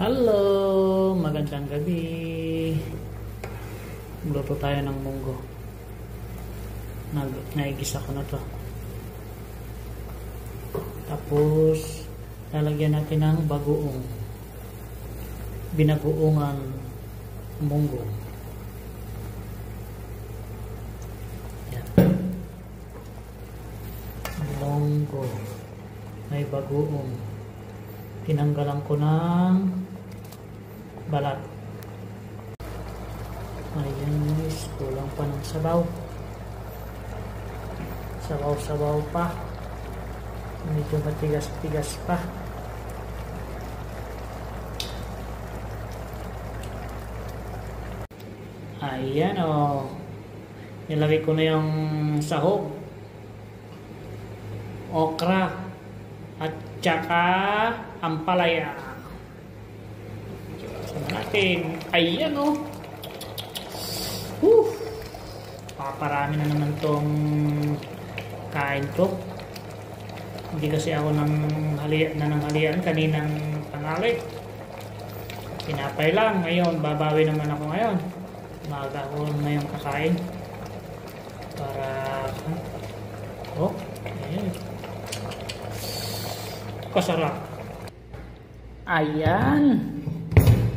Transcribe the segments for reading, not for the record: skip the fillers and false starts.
Hello! Magandang gabi. Magluto tayo ng munggo. Naigisa ko na to. Tapos, lalagyan natin ng bagoong. Binagoongan munggo. Yan. Munggo. May bagoong. Tinanggalan ko ng balat. Ayan guys, kulang pa ng sabaw. Sabaw-sabaw pa. Medyo matigas-tigas pa. Ayan o. Nilagay ko na yung sahog, okra, at tsaka ampalaya. Sama natin. Ayan o. Paparami na naman tong kain ko. Hindi kasi ako nananghalian kaninang tanghali. Tinapay lang. Ngayon, babawi naman ako ngayon. Maaga ako ngayong kakain. Para ayan. Kasarap. Ayan.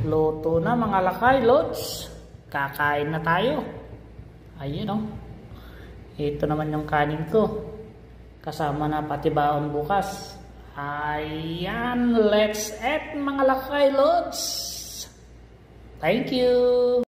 Luto na mga lakay, lods. Kakain na tayo. Ayan o. Ito naman yung kanin ko. Kasama na pati baon bukas. Ayan. Let's eat mga lakay, lods. Thank you.